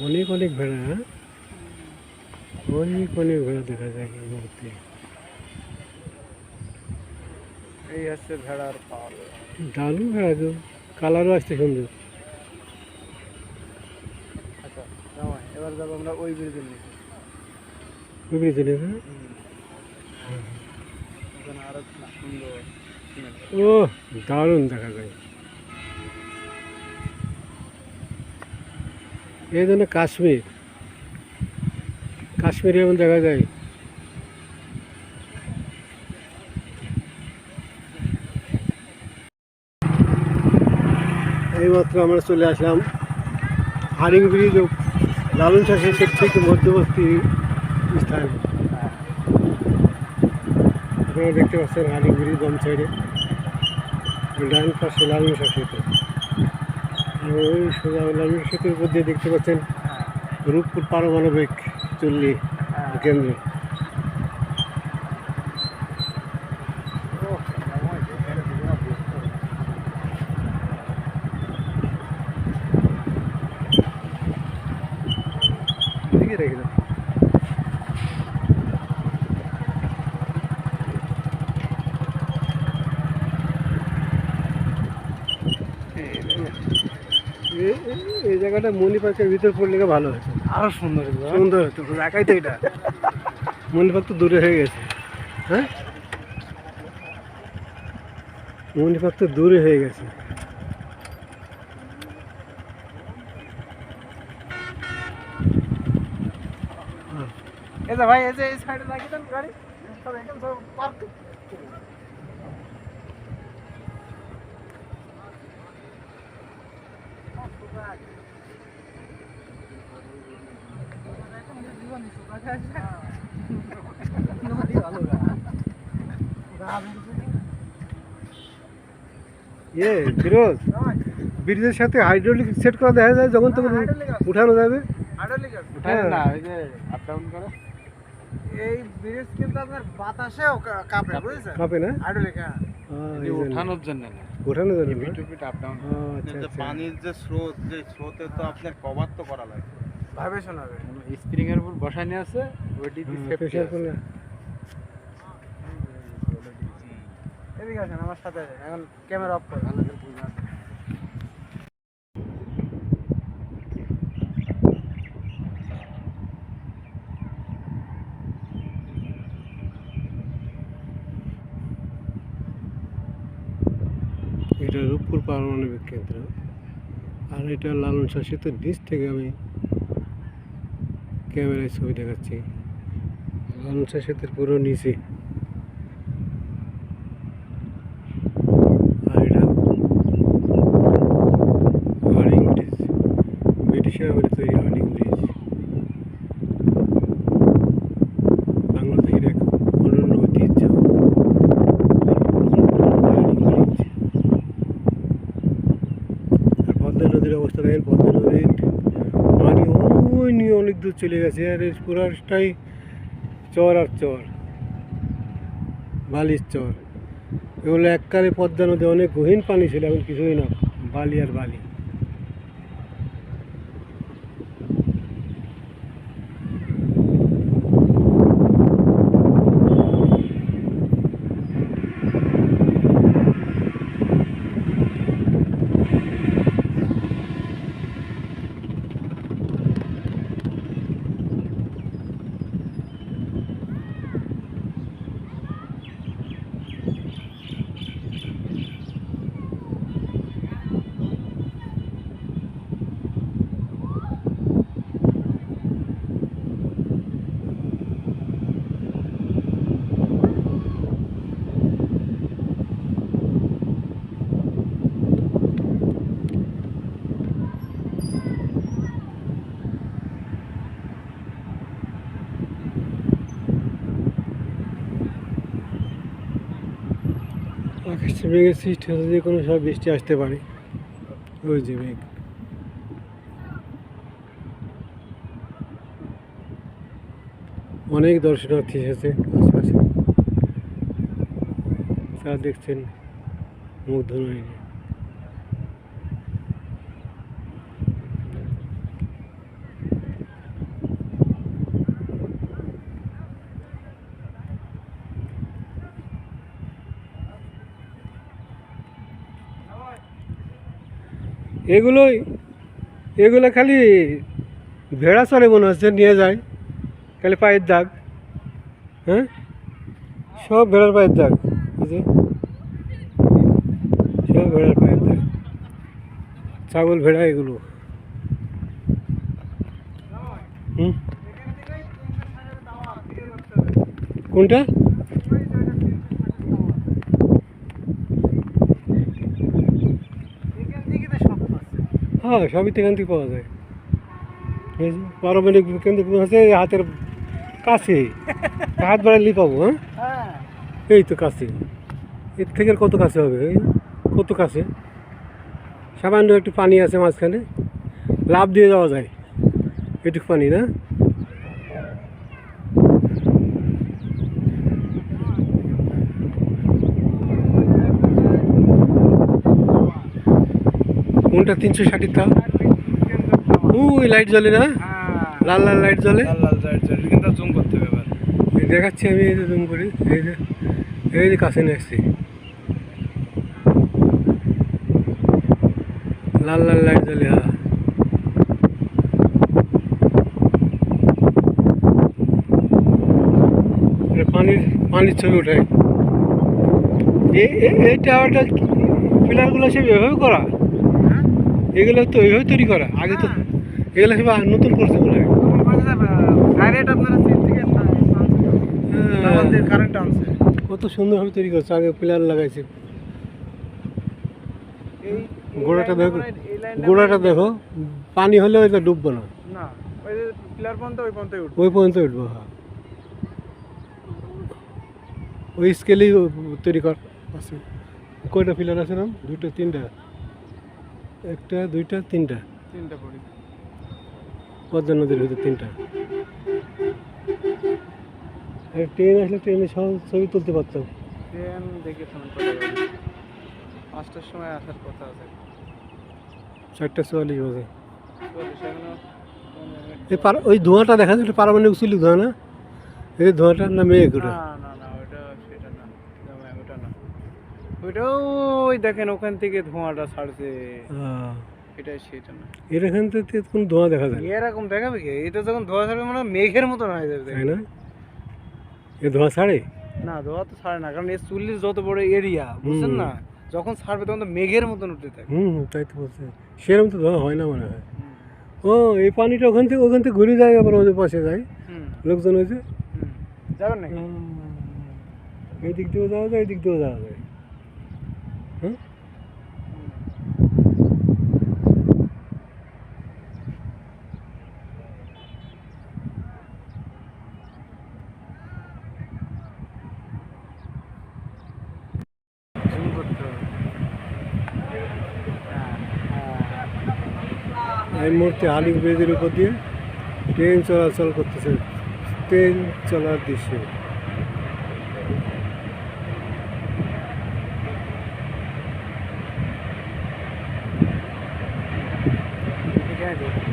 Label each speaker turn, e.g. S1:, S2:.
S1: অনেক অনেক ভেড়া, হ্যাঁ অনেক অনেক ভেড়া দেখা যায় এই মুহূর্তে।
S2: এই হচ্ছে ভেড়ার পাল।
S1: দারুণ ভেড়া তো, কালারও আসতে সুন্দর।
S2: আচ্ছা জামাই, এবার যাবো আমরা ওই ব্রিজের নিচে।
S1: বুঝলি চলে গেছে।
S2: ওখানে আরো কি সুন্দর সিমেন্ট।
S1: ও দারুণ দেখা যায়। এই জন্য কাশ্মীর, কাশ্মীরে এমন দেখা যায়। এইমাত্র আমরা চলে আসলাম হারিং ব্রিজ ও লালন চাষের থেকে মধ্যবর্তী স্থানে। আপনারা দেখতে পাচ্ছেন হারিং ব্রিজ বাম সাইডে, ডান পাশে লালন শাহ সেতু। ওই সোজা লালন সেতুর উপর দিয়ে দেখতে পাচ্ছেন রূপপুর পারমাণবিক চুল্লি কেন্দ্র। এদিকে রেখে দাও। এই জায়গাটা মণি পার্কের ভিতর পড়লে ভালো হতো,
S2: আরো সুন্দর
S1: সুন্দর হতো। একাই তো এটা মণি পার্ক তো দূরে হয়ে গেছে। হ্যাঁ মণি পার্ক তো দূরে হয়ে গেছে।
S2: এই যে ভাই, এই যে এই সাইডে লাগিয়ে দেন গাড়ি, সব এখানে সব পার্ক।
S1: ফিরোজ, ব্রিজের সাথে হাইড্রোলিক সেট করা দেখা যায়, যখন তখন উঠানো যাবে।
S2: উঠায় না, ওই যে আপ ডাউন করে। এই ব্রিজ কিন্তু আপনার বাতাসেও কাঁপে, বুঝেছেন?
S1: কাঁপে না?
S2: হাইড্রোলিক, হ্যাঁ।
S1: এই জন্য।
S2: ওঠানোর জন্য না,
S1: ওঠানো যাবে না?
S2: টুপিট আপ ডাউন।
S1: আচ্ছা আচ্ছা।
S3: পানির যে স্রোত, যে স্রোতে তো আপনার কভার তো করা লাগে।
S2: ভাইব্রেশন হবে। স্প্রিং এর উপর বসানো আছে, ওইটি সেফটি
S1: প্রেশার
S2: আছে।
S1: করলে
S2: এদিকে আসেন আমার সাথে, এখন ক্যামেরা অফ করো।
S1: এটা রূপপুর পারমাণবিক কেন্দ্র, আর এটা লালন শাহ সেতুর নিচ থেকে আমি ক্যামেরায় ছবি দেখাচ্ছি। লালন শাহ সেতুর পুরো নিচে। আর এটা হার্ডিং ব্রিজ, ব্রিটিশের আমলে তৈরি হার্ডিং ব্রিজ। বাংলাদেশের এক অনন্য ঐতিহ্য হার্ডিং ব্রিজ। আর পদ্মা নদীর অবস্থা দেখেন, পদ্মা নদীর পানি ওই নিয়ে অনেক দূর চলে গেছে, আর এর পুরাটাই চর আর চর, বালির চর। এগুলো এককালে পদ্মা নদী অনেক গহীন পানি ছিল, এখন কিছুই না, বালি আর বালি। আকাশে মেঘের সৃষ্টি হতে, যে কোনো সময় বৃষ্টি আসতে পারে। ওই যে মেঘ। অনেক দর্শনার্থী এসেছে আশপাশে, যা দেখছেন মুগ্ধ নয়। এগুলোই এগুলো খালি ভেড়া চলে মনে হচ্ছে, নিয়ে যায় খালি পায়ের দাগ। হ্যাঁ, সব ভেড়ার পায়ের দাগ, এই যে সব ভেড়ার পায়ের দাগ, ছাগল ভেড়া এগুলো। হুম, কোনটা? হ্যাঁ, সবই তো এখান থেকে পাওয়া যায়। এই যে পারমাণবিক কেন্দ্র আছে হাতের কাছে, হাত বাড়ালেই পাবো। হ্যাঁ,
S2: হ্যাঁ
S1: এই তো কাছে, এর থেকে আর কত কাছে হবে? এই কত কাছে, সামান্য একটু পানি আছে মাঝখানে, লাফ দিয়ে যাওয়া যায় এটুকু পানি না। কোনটা 360 টা? ওই লাইট জ্বলে না, লাল লাল লাইট জ্বলে।
S2: লাল লাল লাইট জ্বলে, কিন্তু জুম করতে হবে এবার।
S1: এই দেখাচ্ছি আমি, এই যে জুম করি, এই যে কাছে নিয়ে আসছি, লাল লাল লাইট জ্বলে। হ্যাঁ, পানির ছবি ওঠায়। এই টাওয়ারটা পিলারগুলো সব এভাবে করা, এগুলো তো এইভাবে তৈরি করা, আগে তো এগুলো সব নতুন করছে মনে হয়।
S2: ডাইরেক্ট আপনারা সিট থেকে আমাদের কারেন্ট আনছে।
S1: কত সুন্দরভাবে তৈরি করছে, আগে পিলার লাগাইছে।
S2: এই
S1: গোড়াটা দেখো,
S2: এই লাইনটা
S1: গোড়াটা দেখো, পানি হলে ওইটা ডুববো না,
S2: না, ওই যে পিলার পর্যন্ত ওই পর্যন্তই উঠবে।
S1: ওই পর্যন্ত উঠবো। হ্যাঁ, ওই স্কেলেই তৈরি কর আছে। কয়টা পিলার আছে না? দুটো, তিনটা, একটা, দুইটা, তিনটা,
S2: তিনটা পড়ি।
S1: পদ্মা নদীর ভিতরে তিনটা। ট্রেন আসলে ট্রেনে সব ছবি তুলতে পারতাম।
S2: ট্রেন দেখে ফোন করে 5টার সময় আসার কথা আছে।
S1: 4:44 বাজে।
S2: এখনো
S1: ওই ধোঁয়াটা দেখা যায়, পারমাণবিক চুল্লি ধোঁয়া না? এই ধোঁয়াটা না মেঘ ওটা?
S2: না না না, ওইটা সেটা না, ওটা না, ওইটাও ওই দেখেন ওখান থেকে ধোঁয়াটা ছাড়ছে, এটাই সেটা না।
S1: এর এখান থেকে কোনো ধোঁয়া দেখা যায় না,
S2: এরকম দেখাবে কি? এটা যখন ধোঁয়া ছাড়বে মানে মেঘের মতন হয়ে যাবে,
S1: তাই না? এ ধোঁয়া ছাড়ে
S2: না ধোঁয়া তো ছাড়ে না, কারণ এই চুল্লির যত বড় এরিয়া, বুঝছেন না, যখন ছাড়বে তখন তো মেঘের মতন উঠতে থাকে।
S1: তাই তো বলছে, সেরকম তো ধোঁয়া হয় না মনে হয়। ও, এই পানিটা ওখান থেকে ঘুরে যায়, আবার ওদের পাশে যায় লোকজন, হয়েছে
S2: যাবেন নাকি?
S1: এই দিক দিয়েও যাওয়া যায়, এই দিক দিয়েও যাওয়া যায়। হ্যাঁ,
S2: জুম করতে হবে।
S1: এই মুহূর্তে আলিং ব্রিজের উপর দিয়ে ট্রেন চলাচল করতেছে, ট্রেন চলার দৃশ্য।
S2: এখানে দেখুন।